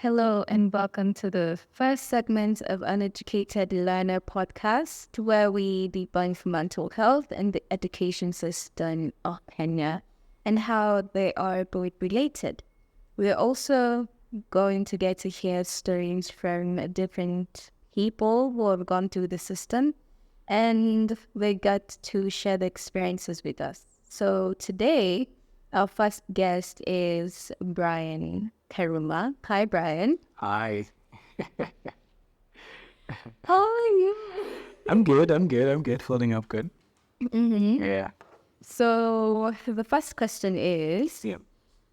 Hello and welcome to the first segment of Uneducated Learner podcast, where we debunk mental health and the education system of Kenya and how they are both related. We're also going to get to hear stories from different people who have gone through the system and they got to share the experiences with us. So today, our first guest is Brian Karuma. Hi, Brian. Hi. How are you? I'm good. Holding up good. Yeah. So the first question is, Yeah.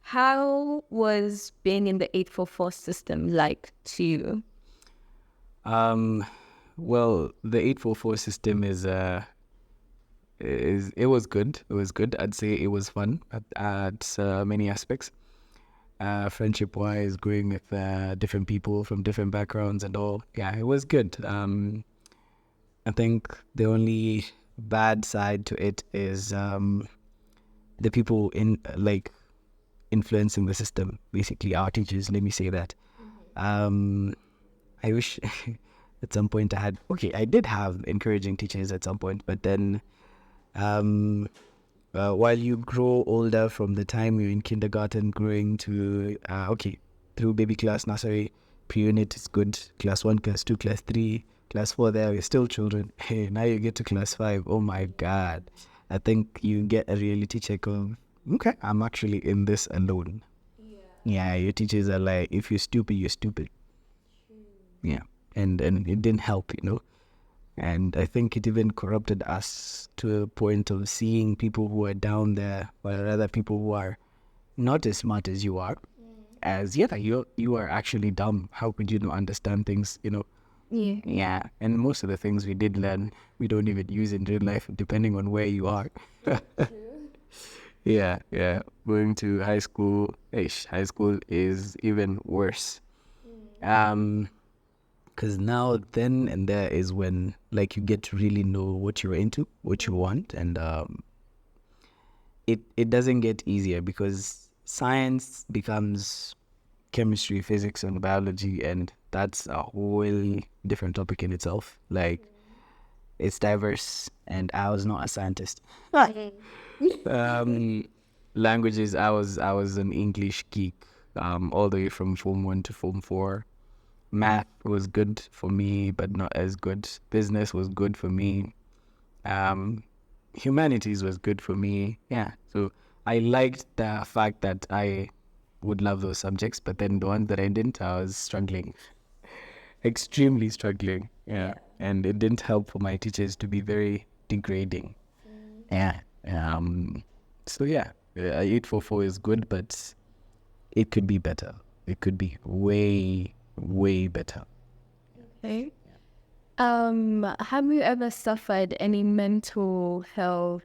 how was being in the 844 system like to you? Well, the 844 system is it was good. It was good. I'd say it was fun at many aspects. Friendship wise, growing with different people from different backgrounds and all. Yeah, it was good. I think the only bad side to it is the people influencing the system, basically our teachers, let me say that. I wish at some point I did have encouraging teachers at some point, but then while you grow older from the time you're in kindergarten, growing to, through baby class, nursery, pre-unit is good, class 1, class 2, class 3, class 4, there we're still children. Hey, now you get to class 5, oh my God. I think you get a reality check of, okay, I'm actually in this alone. Yeah, your teachers are like, if you're stupid, you're stupid. Yeah, and it didn't help, And I think it even corrupted us to a point of seeing people who are down there, or rather people who are not as smart as you are, as you are actually dumb. How could you not understand things, Yeah. Yeah, and most of the things we did learn, we don't even use in real life, depending on where you are. Yeah. Going to high school is even worse. Because now, then and there is when, like, you get to really know what you're into, what you want, and it doesn't get easier because science becomes chemistry, physics, and biology, and that's a whole different topic in itself. Like, it's diverse, and I was not a scientist. Languages, I was an English geek, all the way from Form 1 to Form 4. Math was good for me, but not as good. Business was good for me. Humanities was good for me. Yeah. So I liked the fact that I would love those subjects, but then the ones that I didn't, I was struggling, extremely struggling. Yeah. And it didn't help for my teachers to be very degrading. Yeah. So yeah, 844 is good, but it could be better. It could be way better. Okay. Have you ever suffered any mental health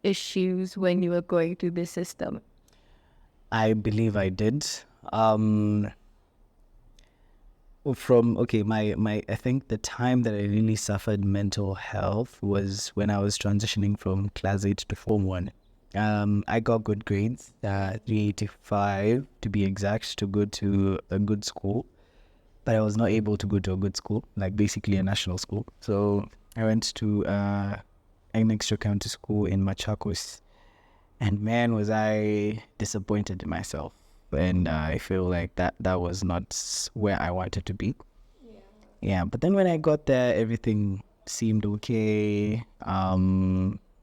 issues when you were going through the system? I believe I did. I think the time that I really suffered mental health was when I was transitioning from class 8 to Form 1. I got good grades, 385 to be exact, to go to a good school. But I was not able to go to a good school, like basically a national school. So I went to an extra county school in Machakos. And man, was I disappointed in myself. And I feel like that was not where I wanted to be. Yeah, but then when I got there, everything seemed okay. I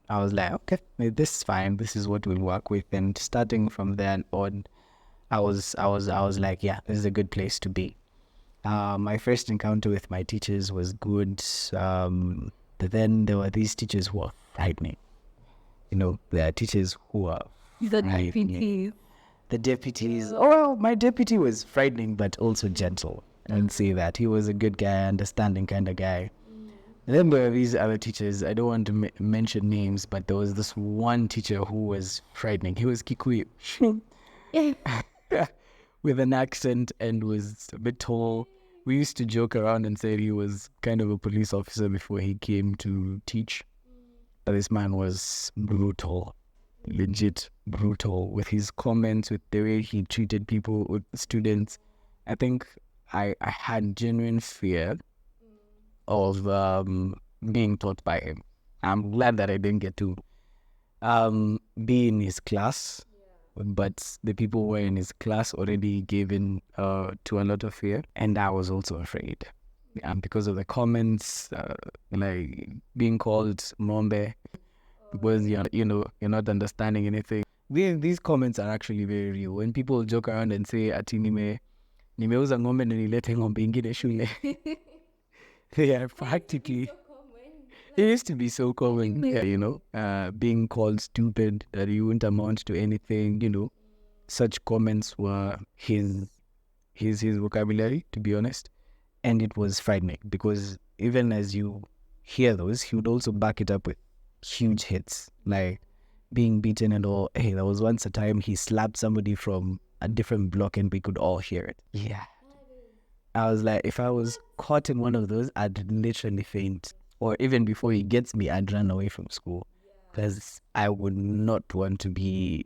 was like, okay, this is fine. This is what we'll work with. And starting from then on, I was like, yeah, this is a good place to be. My first encounter with my teachers was good, but then there were these teachers who were frightening. There are teachers who are The frightening. DPT. The deputies, oh, my deputy was frightening, but also gentle. I would say that. He was a good guy, understanding kind of guy. And then there were these other teachers, I don't want to mention names, but there was this one teacher who was frightening. He was Kikuyu. With an accent and was a bit tall. We used to joke around and say he was kind of a police officer before he came to teach. But this man was brutal, legit brutal, with his comments, with the way he treated people, with students. I think I had genuine fear of being taught by him. I'm glad that I didn't get to be in his class, but the people who were in his class already gave in to a lot of fear, and I was also afraid. Because of the comments, like being called Mombe, because you're not understanding anything. These comments are actually very real. When people joke around and say ati nimeuza ng'ombe na nilete ng'ombe ingine shule, they are practically. It used to be so common, being called stupid, that you wouldn't amount to anything, Such comments were his vocabulary, to be honest. And it was frightening because even as you hear those, he would also back it up with huge hits, like being beaten and all. Hey, there was once a time he slapped somebody from a different block and we could all hear it. Yeah. I was like, if I was caught in one of those, I'd literally faint. Or even before he gets me, I'd run away from school because I would not want to be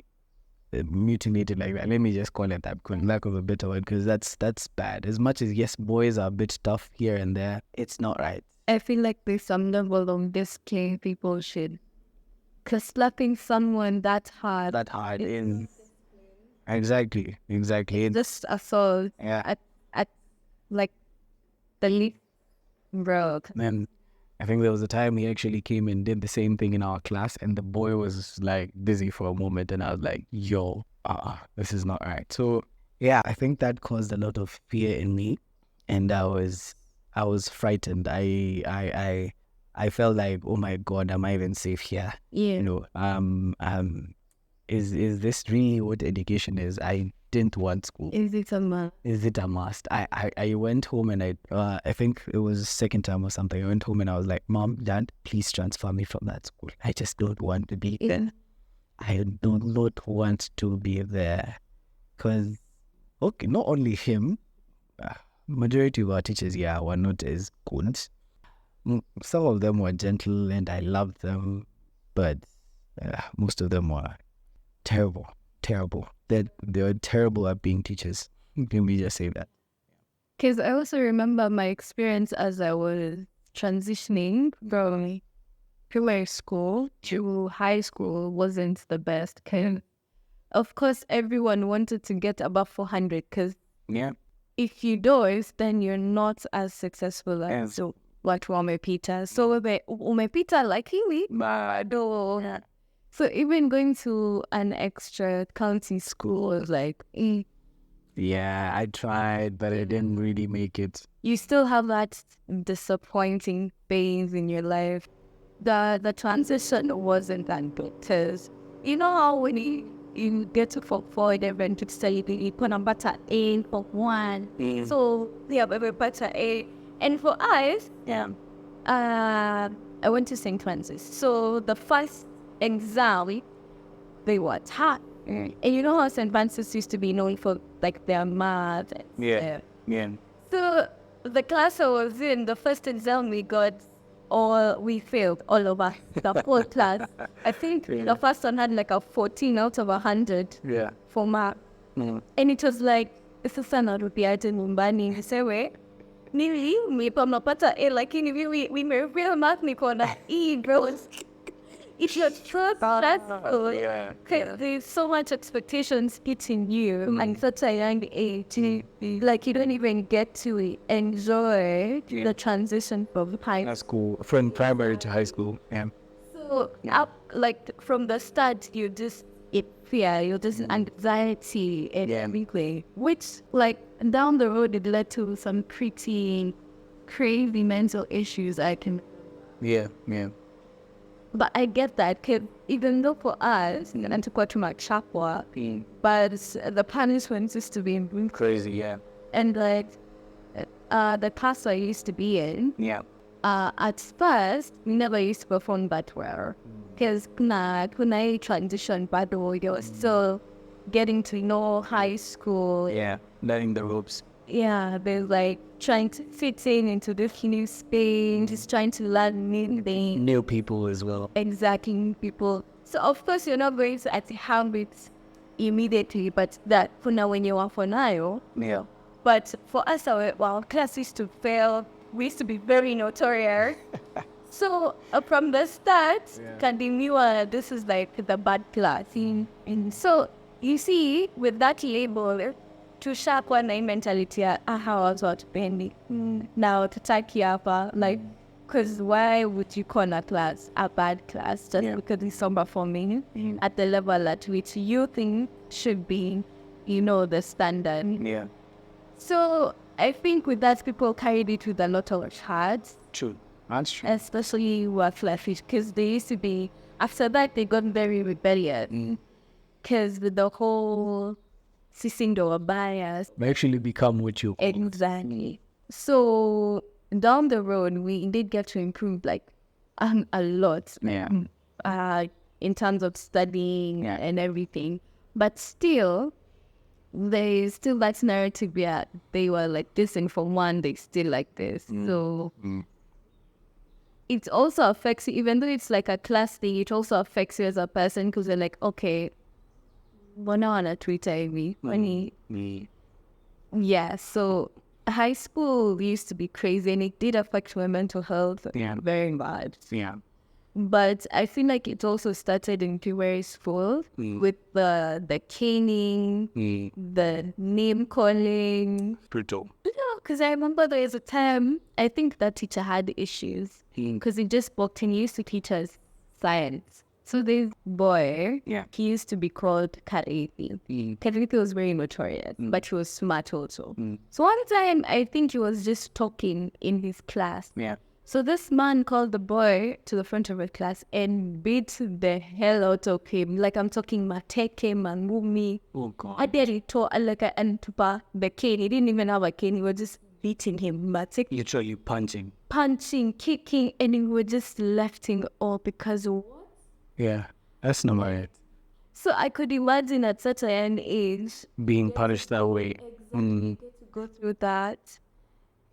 mutilated like that. Let me just call it that, because lack of a better word, because that's bad. As much as, yes, boys are a bit tough here and there, it's not right. I feel like there's some level of discipline people should, because slapping someone that hard in exactly just assault at like the least road. Then I think there was a time he actually came and did the same thing in our class, and the boy was like dizzy for a moment, and I was like, yo, this is not right. So yeah, I think that caused a lot of fear in me, and I was frightened. I felt like, oh my God, am I even safe here? Yeah. Is this really what education is? I didn't want school. Is it a must? Is it a must? I went home and I think it was second term or something. I went home and I was like, Mom, Dad, please transfer me from that school. I just don't want to be there. I do not want to be there. Because, okay, not only him, majority of our teachers, were not as good. Some of them were gentle and I loved them, but most of them were terrible. They were terrible at being teachers. Can we just say that? Because I also remember my experience as I was transitioning from primary school to high school wasn't the best. Cause of course, everyone wanted to get above 400 because if you don't, then you're not as successful as what umepita. So umepita lakini bado. So even going to an extra county school was like, yeah, I tried, but I didn't really make it. You still have that disappointing phase in your life. The transition wasn't that good because you know how when you get to Form 4 and then to study, you put on better A for one. So yeah, but better A. And for us, I went to St. Francis. So the first exam, they were hard. And you know how St. Francis used to be known for like their math. Yeah. So the class I was in, the first exam we failed all over the whole class. I think the first one had like a 14 out of 100 for math. And it was like, sasa narudiaje nyumbani nisewe nimepata A lakini we real math niko na E girls. If you're so stressful, there's so much expectations hitting you at such a young age, like you don't even get to enjoy the transition from school, from primary to high school. So like from the start, you just fear, you just anxiety and everything, which like down the road it led to some pretty crazy mental issues. But I get that, cause even though for us, and to go to my chapel, but the punishment used to be crazy, and like the class I used to be in, at first we never used to perform that well, because when I transitioned, by the way, you're still getting to know high school, learning the ropes. They're like trying to fit into this new space, just trying to learn new things. New people as well. Exactly, new people. So of course you're not going to have it immediately, but that for now when you are for now, But for us, our class used to fail. We used to be very notorious. So from the start, Kandi knew this is like the bad class. And so you see, with that label, tushakuwa na hii mentality ya hawa watu hatupendi. Now tutaki hapa, like, because why would you call a class a bad class just because it's underperforming at the level at which you think should be, the standard? Yeah. So I think with that, people carried it with a lot of heart. True. That's true. Especially work-life, because they used to be, after that, they got very rebellious. Because with the whole Sisindo bias. They actually become what you call. Exactly. So down the road, we did get to improve like a lot. In terms of studying and everything. But still, there's still that narrative they were like this, and for one, they still like this. So it also affects you, even though it's like a class thing, it also affects you as a person, because you're like, okay, mbona wana Twitter hivi? Yeah, so high school used to be crazy, and it did affect my mental health very bad. Yeah. But I feel like it also started in primary school with the caning, the name calling. Brutal. Because I remember there was a time, I think that teacher had issues because he just walked in. He used to teach us science. So this boy, he used to be called Karanja. Karanja was very notorious, but he was smart also. So one time, I think he was just talking in his class. Yeah. So this man called the boy to the front of the class and beat the hell out of him. Like, I'm talking mateke, mangumi. Oh, God. Aderito, alaka, and tupa the cane. He didn't even have a cane. He was just beating him. Mateke. Literally punching. Punching, kicking, and he was just left him all because of what? Yeah, that's not right. So I could imagine at such a young age being punished that way. Exactly. Get to go through that.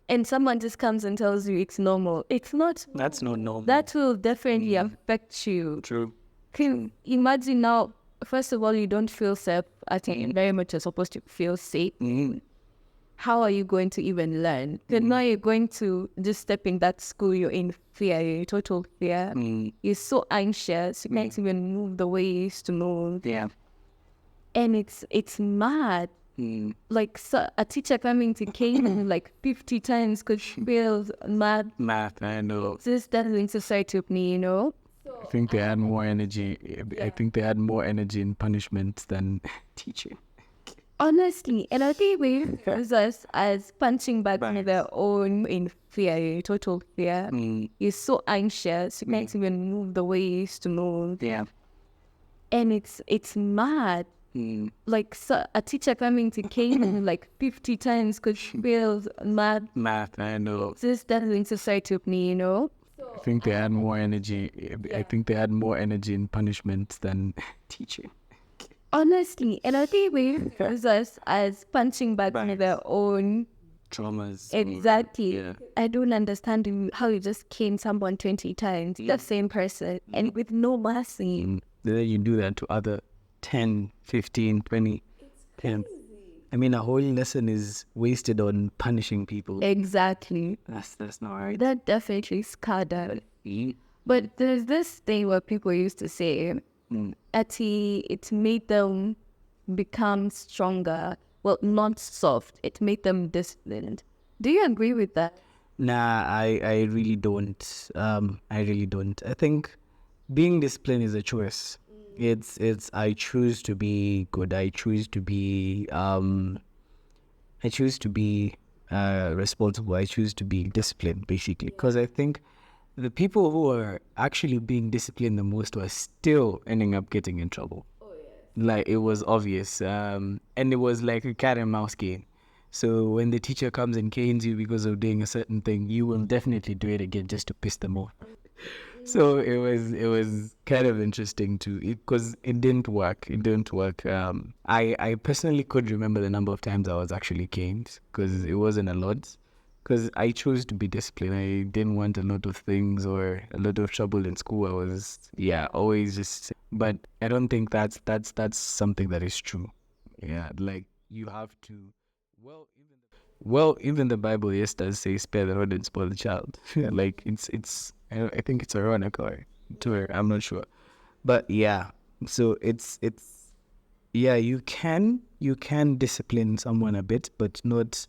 And someone just comes and tells you it's normal. It's not. That's not normal. That will definitely affect you. True. Can imagine now, first of all, you don't feel safe. I think very much you're supposed to feel safe. How are you going to even learn? Because now you're going to just step in that school, you're in fear, you're in total fear. You're so anxious, you can't even move the way you used to move. Yeah. And it's mad. Like, so a teacher coming to cane like 50 times because she feels mad. Math, I know. This doesn't society with me, I think they had more energy. I think they had more energy in punishment than teaching. Honestly, and I think we use us as punching back in their own in fear, total fear. You're so anxious, you can't even move the way you used to move. Yeah. And it's mad. Like, so a teacher coming to cane like 50 times because she feels mad. Math, I know. This doesn't society with me, I think they had more energy. I think they had more energy in punishment than teaching. Honestly, and I think we use us as punching back in their own traumas. Exactly. I don't understand how you just cane someone 20 times, the same person, and with no mercy. Then you do that to other 10, 15, 20. It's crazy. I mean, a whole lesson is wasted on punishing people. Exactly. That's not right. That definitely scarred out. But there's this thing where people used to say, it made them become stronger. Well, not soft. It made them disciplined. Do you agree with that? Nah, I really don't. I really don't. I think being disciplined is a choice. It's I choose to be good. I choose to be responsible. I choose to be disciplined, basically. Because I think the people who are actually being disciplined the most were still ending up getting in trouble. Oh, yeah. Like, it was obvious. And it was like a cat and mouse game. So when the teacher comes and canes you because of doing a certain thing, you will definitely do it again just to piss them off. So it was kind of interesting too, because it didn't work. I personally could remember the number of times I was actually caned, because it wasn't a lot. Because I chose to be disciplined. I didn't want a lot of things or a lot of trouble in school. I was always just. But I don't think that's something that is true. Yeah, like, you have to Well, even the Bible, yes, does say spare the rod and spoil the child. Like it's. I think it's ironic or to her. I'm not sure, but yeah. So it's yeah. You can discipline someone a bit, but not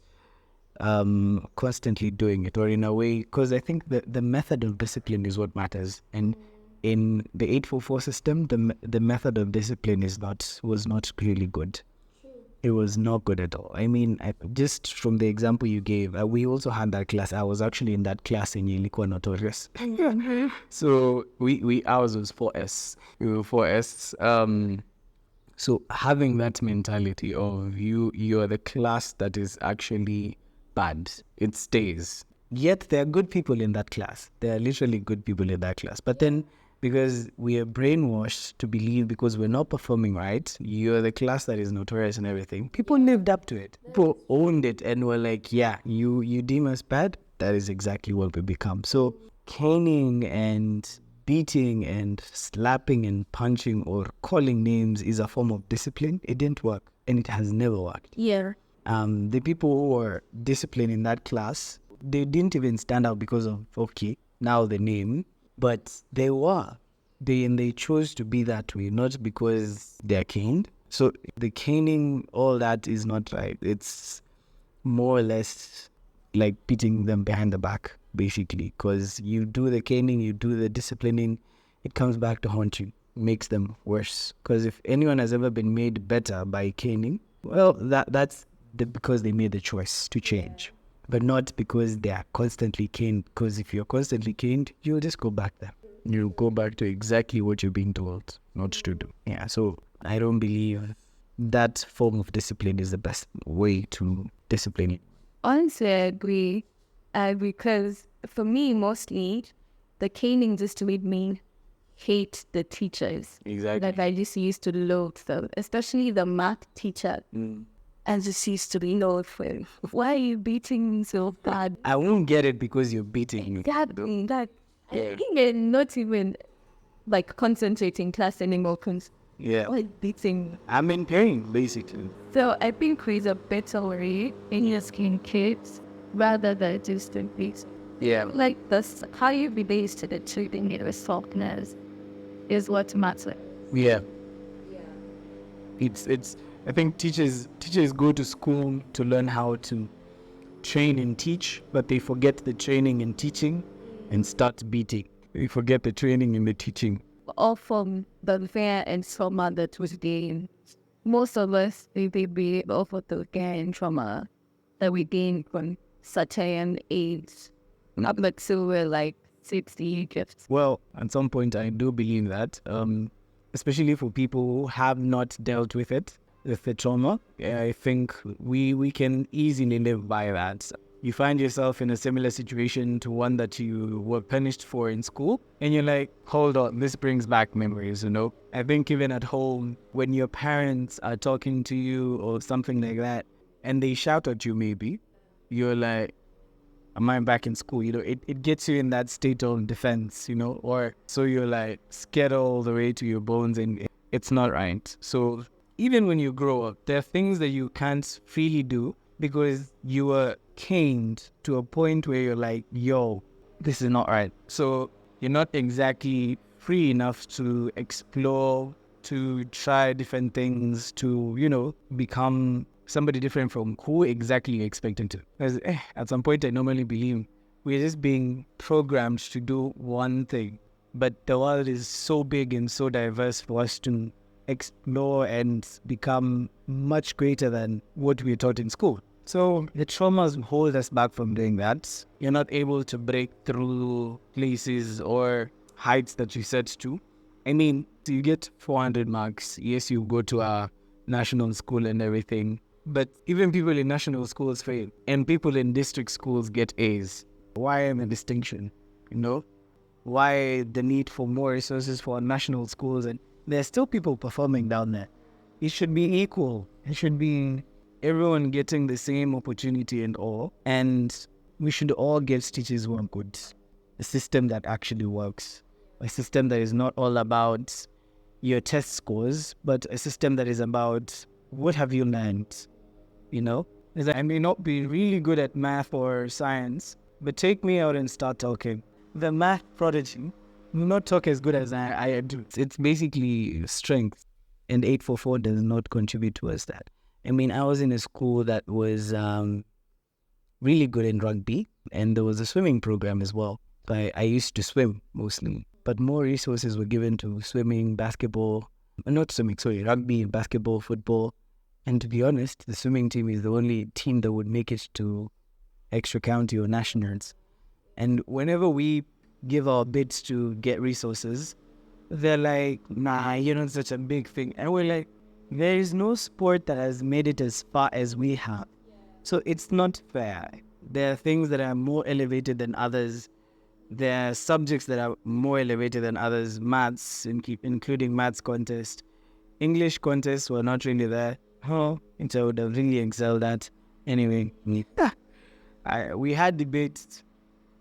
constantly doing it, or in a way, because I think the method of discipline is what matters. And in the 844 system, the method of discipline was not really good. It was not good at all. I mean, just from the example you gave, we also had that class. I was actually in that class in Ilikuwa Notorious. So we ours was 4S. We were 4S. So having that mentality of you're the class that is actually bad, it stays. Yet there are good people in that class. There are literally good people in that class. But then because we are brainwashed to believe because we're not performing right, you're the class that is notorious and everything. People lived up to it. People owned it and were like, yeah, you deem us bad. That is exactly what we become. So caning and beating and slapping and punching or calling names is a form of discipline. It didn't work and it has never worked. Yeah. The people who were disciplined in that class, they didn't even stand out because of, okay, now the name, but they chose to be that way, not because they're caned. So the caning, all that is not right. It's more or less like beating them behind the back, basically, because you do the caning, you do the disciplining, it comes back to haunt you, makes them worse. Because if anyone has ever been made better by caning, well, that's because they made the choice to change, but not because they are constantly caned. Because if you're constantly caned, you'll just go back there. You go back to exactly what you're being told not to do. Yeah, so I don't believe that form of discipline is the best way to discipline it. Honestly, I agree. Because for me, mostly, the caning just made me hate the teachers. Exactly. Like I just used to loathe them, especially the math teacher. I just used to loathe him. Why are you beating me so bad? I won't get it because you're beating me. Exactly. That I think they're not even like concentrating class anymore. Yeah. Why beating me? I'm in pain, basically. So I think there's a better way in asking kids rather than just doing this. Yeah. Like this, how you relate to the children with softness is what matters. Yeah. It's I think teachers go to school to learn how to train and teach, but they forget the training and teaching and start beating. They forget the training and the teaching. All from the fear and trauma that was gained. Most of us, we be off of the gain trauma that we gained from such a young age. Up until we're like 60 gifts. Well, at some point I do believe that, especially for people who have not dealt with it, with the trauma, I think we can easily live by that. You find yourself in a similar situation to one that you were punished for in school, and you're like, hold on, this brings back memories, I think even at home, when your parents are talking to you or something like that, and they shout at you maybe, you're like, am I back in school? It gets you in that state of defense, or so you're like scared all the way to your bones, and it's not right. So even when you grow up, there are things that you can't freely do because you were caned to a point where you're like, yo, this is not right. So you're not exactly free enough to explore, to try different things, to, become somebody different from who exactly you're expecting to. Because at some point, I normally believe we're just being programmed to do one thing. But the world is so big and so diverse for us to explore and become much greater than what we're taught in school. So the traumas hold us back from doing that. You're not able to break through places or heights that you set to. I mean, you get 400 marks. Yes, you go to a national school and everything. But even people in national schools fail. And people in district schools get A's. Why the distinction? Why the need for more resources for national schools? And there's still people performing down there. It should be equal. It should be everyone getting the same opportunity and all. And we should all get teachers who are good. A system that actually works. A system that is not all about your test scores, but a system that is about what have you learned, a is that I may not be really good at math or science, but take me out and start talking. The math prodigy will not talk as good as I do. It's basically strength, and 844 does not contribute towards that. I mean, I was in a school that was really good in rugby, and there was a swimming program as well. I used to swim mostly, but more resources were given to swimming, basketball, not swimming, sorry, rugby, basketball, football. And to be honest, the swimming team is the only team that would make it to extra county or nationals. And whenever we give our bids to get resources, they're like, nah, you're not such a big thing. And we're like, there is no sport that has made it as far as we have. So it's not fair. There are things that are more elevated than others. There are subjects that are more elevated than others. Maths, including maths contest. English contests were not really there. Which I would have really excelled at. Anyway, we had debates.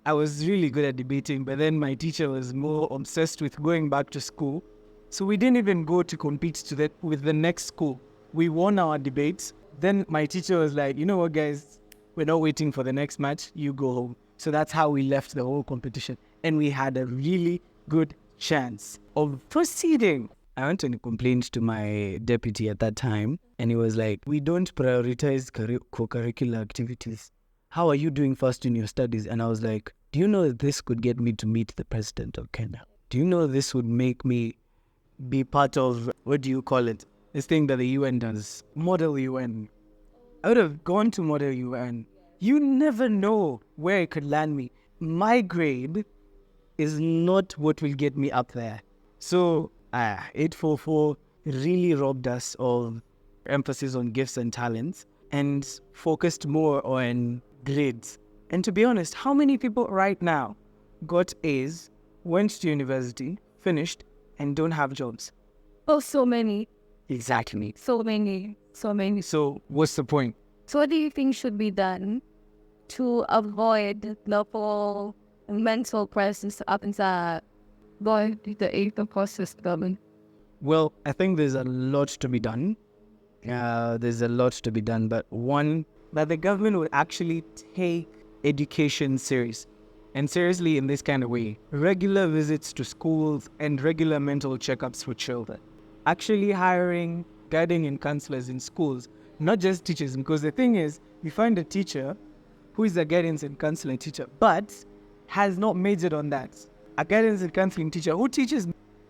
I was really good at debating, but then my teacher was more obsessed with going back to school. So we didn't even go to compete with the next school. We won our debates. Then my teacher was like, you know what, guys, we're not waiting for the next match. You go home. So that's how we left the whole competition. And we had a really good chance of proceeding. I went and complained to my deputy at that time. And he was like, we don't prioritize co-curricular activities. How are you doing first in your studies? And I was like, do you know that this could get me to meet the president of Kenya? Do you know this would make me be part of, what do you call it? This thing that the UN does, Model UN. I would have gone to Model UN. You never know where it could land me. My grade is not what will get me up there. So 844 really robbed us of emphasis on gifts and talents and focused more on grades. And to be honest, how many people right now got A's, went to university, finished, and don't have jobs? Oh, so many. Exactly. So many. So what's the point? So what do you think should be done to avoid the whole mental presence up inside by the eighth process government? Well, I think there's a lot to be done. But one, that the government would actually take education serious. And seriously in this kind of way. Regular visits to schools and regular mental checkups for children. Actually hiring guiding and counselors in schools, not just teachers. Because the thing is, you find a teacher who is a guidance and counseling teacher, but has not majored on that. A guidance and counseling teacher who teaches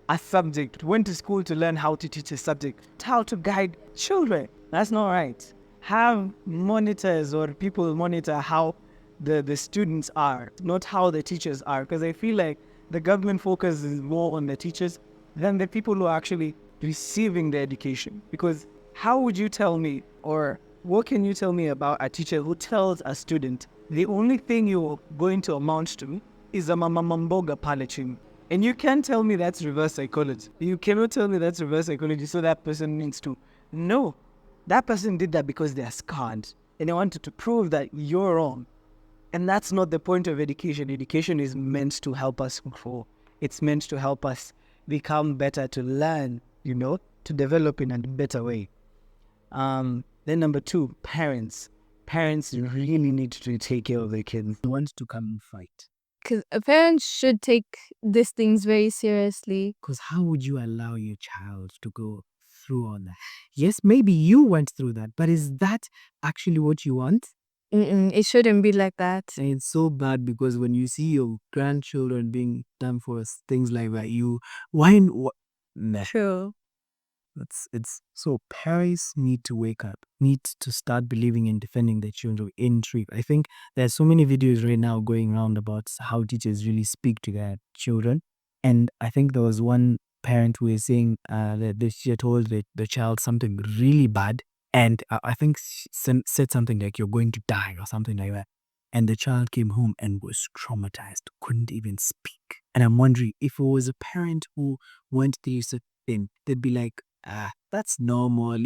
a subject, went to school to learn how to teach a subject, how to guide children. That's not right. Have monitors or people monitor how the students are, not how the teachers are. Because I feel like the government focuses more on the teachers than the people who are actually receiving the education. Because how would you tell me, or what can you tell me about a teacher who tells a student the only thing you're going to amount to is a mamamamboga palachim? And you can't tell me that's reverse psychology. You cannot tell me that's reverse psychology, so that person needs to. No, that person did that because they're scarred and they wanted to prove that you're wrong. And that's not the point of education. Education is meant to help us grow. It's meant to help us become better, to learn, to develop in a better way. Then number two, parents. Parents really need to take care of their kids. They want to come and fight. Because parents should take these things very seriously. Because how would you allow your child to go through all that? Yes, maybe you went through that, but is that actually what you want? It shouldn't be like that. And it's so bad because when you see your grandchildren being done for things like that, nah. True. It's so parents need to wake up, need to start believing in defending their children in truth. I think there's so many videos right now going around about how teachers really speak to their children. And I think there was one parent who is saying that the teacher told the child something really bad. And I think said something like, you're going to die or something like that. And the child came home and was traumatized, couldn't even speak. And I'm wondering if it was a parent who went through such a thing, they'd be like, that's normal.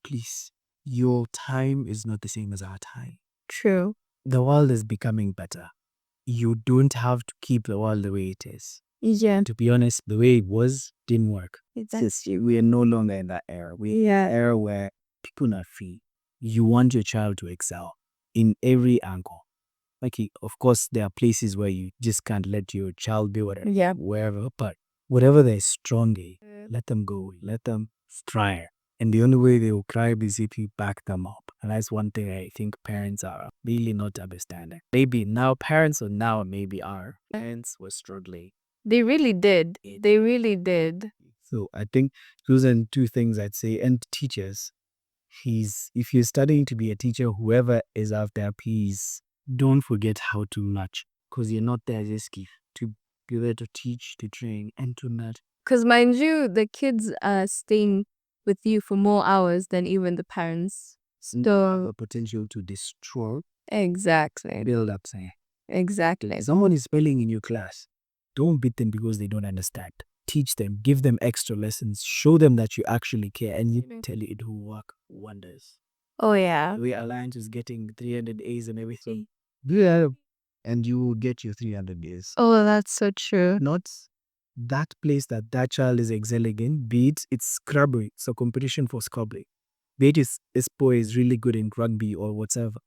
Please, your time is not the same as our time. True. The world is becoming better. You don't have to keep the world the way it is. Yeah. To be honest, the way it was didn't work. Exactly. We are no longer in that era. We're in an era where people not free. You want your child to excel in every angle. Okay, of course, there are places where you just can't let your child be whatever, wherever, but whatever they're strong in, let them go, let them strive. And the only way they will thrive is if you back them up. And that's one thing I think parents are really not understanding. Maybe now parents, or now maybe our parents were struggling. They really did. They really did. So I think those are two things I'd say. And teachers, if you're studying to be a teacher, whoever is out there, please don't forget how to match, because you're not there just to be there to teach, to train, and to match. Because mind you, the kids are staying with you for more hours than even the parents. Have So a potential to destroy, exactly. build up, say. Exactly. Someone is failing in your class. Don't beat them because they don't understand. Teach them, give them extra lessons, show them that you actually care, and you tell you it will work wonders. Oh yeah. We Alliance is getting 300 A's and everything. Yeah. And you will get your 300 A's. Oh, that's so true. Not that place that child is excelling in, be it it's Scrabble, it's a competition for Scrabble. Be it this boy is really good in rugby or whatever.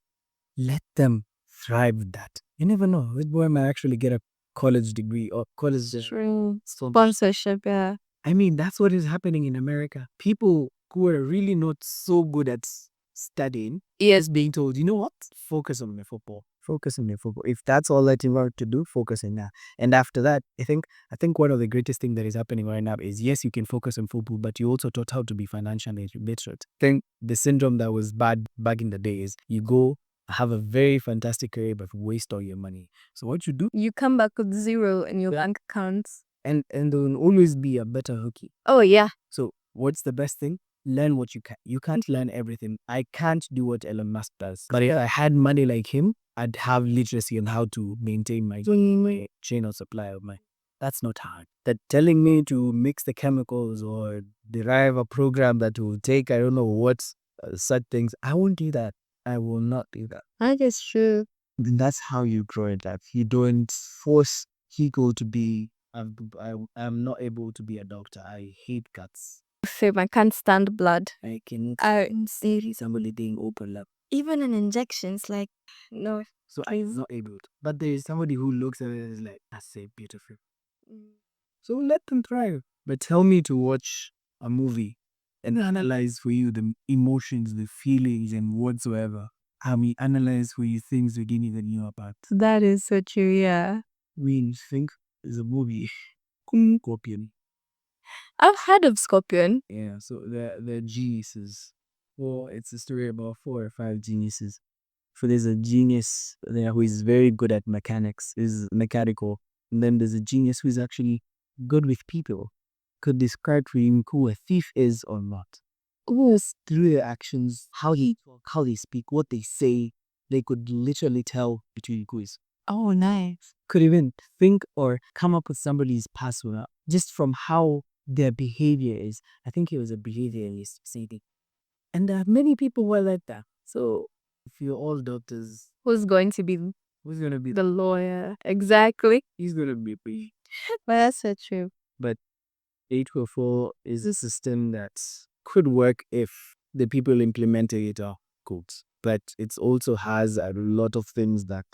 Let them thrive with that. You never know. This boy might actually get a college degree or college True. Sponsorship, yeah. I mean, that's what is happening in America. People who are really not so good at studying is being told, you know what? Focus on your football. Focus on your football. If that's all that you want to do, focus on that. And after that, I think one of the greatest things that is happening right now is, yes, you can focus on football, but you also taught how to be financially literate. I think the syndrome that was bad back in the day is you go have a very fantastic career but waste all your money. So what you do? You come back with zero in your bank accounts. And there will always be a better hooky. Oh yeah. So what's the best thing? Learn what you can. You can't learn everything. I can't do what Elon Musk does. But if I had money like him, I'd have literacy on how to maintain my chain of supply of my. That's not hard. That telling me to mix the chemicals or derive a program that will take, I don't know what, such things. I won't do that. I will not do that. That is true. Then that's how you grow in life. You don't force people to be. I'm not able to be a doctor. I hate guts. Same, I can't stand blood. I can I see somebody being open up. even in injections, like no. So I'm not able to. But there is somebody who looks at it and is like, that's so beautiful. So let them try. But tell me to watch a movie and analyze for you the emotions, the feelings, and whatsoever. I mean, analyze for you things we didn't even know about. That is so true, yeah. We think is a movie. Scorpion. I've heard of Scorpion. Yeah, so they're geniuses. Well, it's a story about 4 or 5 geniuses. So there's a genius there who is very good at mechanics, is mechanical. And then there's a genius who is actually good with people. Could describe for him who a thief is or not. Through their actions, how they talk, how they speak, what they say, they could literally tell between who is. Oh, nice. Could even think or come up with somebody's password just from how their behavior is. I think he was a behaviorist, saying. And there are many people who are like that. So if you're all doctors, Who's going to be who's gonna be the lawyer? Exactly. He's gonna be me. But that's so true. But 844 is a system that could work if the people implementing it are good. But it also has a lot of things that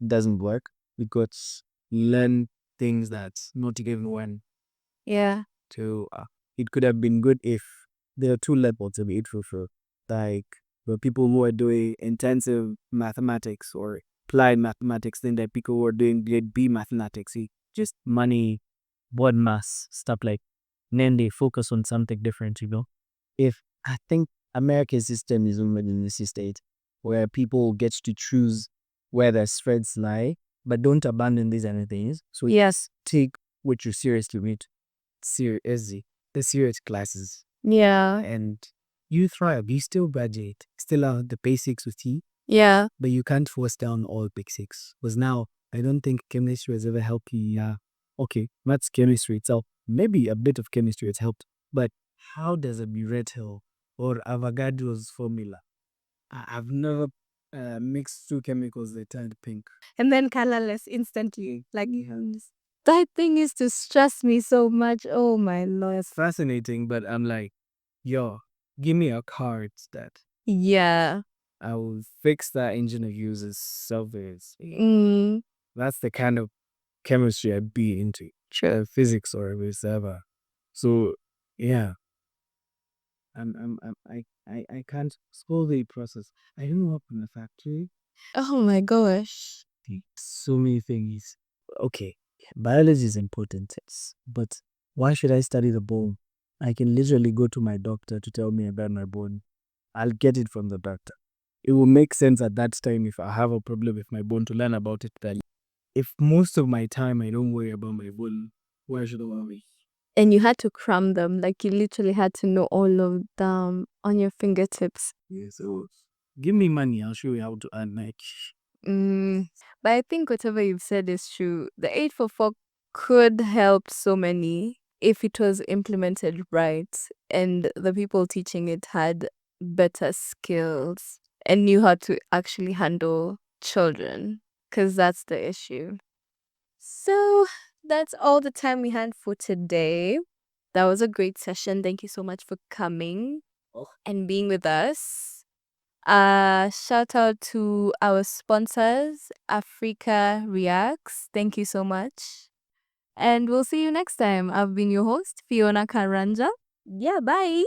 doesn't work because you learn things that not even one. Yeah. To it could have been good if there are 2 levels of 844. Like the people who are doing intensive mathematics or applied mathematics, then there are people who are doing grade B mathematics. Just money, word mass, stuff like. And then they focus on something different, If I think America's system is in this state where people get to choose where their strengths lie, but don't abandon these other things. So Yes. take what you seriously read. Seriously, the serious classes. Yeah. And you thrive. You still graduate. Still have the basics with you. Yeah. But you can't force down all basics. Because now, I don't think chemistry has ever helped you. Yeah. Okay, that's chemistry itself. Maybe a bit of chemistry has helped. But how does a Burette or Avogadro's formula? I've never mixed 2 chemicals, they turned pink. And then colorless instantly. Like, that thing used to stress me so much. Oh my lord. It's fascinating, but I'm like, yo, give me a car instead. Yeah. I will fix that engine of yours as self-as. Mm, That's the kind of chemistry I'd be into. true. Physics or whatever. So yeah. I can't school the process. I didn't work in a factory. Oh my gosh. So many things. Okay, biology is important, but why should I study the bone? I can literally go to my doctor to tell me about my bone. I'll get it from the doctor. It will make sense at that time if I have a problem with my bone to learn about it then. If most of my time I don't worry about my bone, why should I worry? And you had to cram them, like you literally had to know all of them on your fingertips. Yeah, so give me money, I'll show you how to earn like. But I think whatever you've said is true. The 844 could help so many if it was implemented right and the people teaching it had better skills and knew how to actually handle children, because that's the issue. So that's all the time we had for today. That was a great session. Thank you so much for coming and being with us. Shout out to our sponsors, Africa Reacts. Thank you so much. And we'll see you next time. I've been your host, Fiona Karanja. Yeah, bye.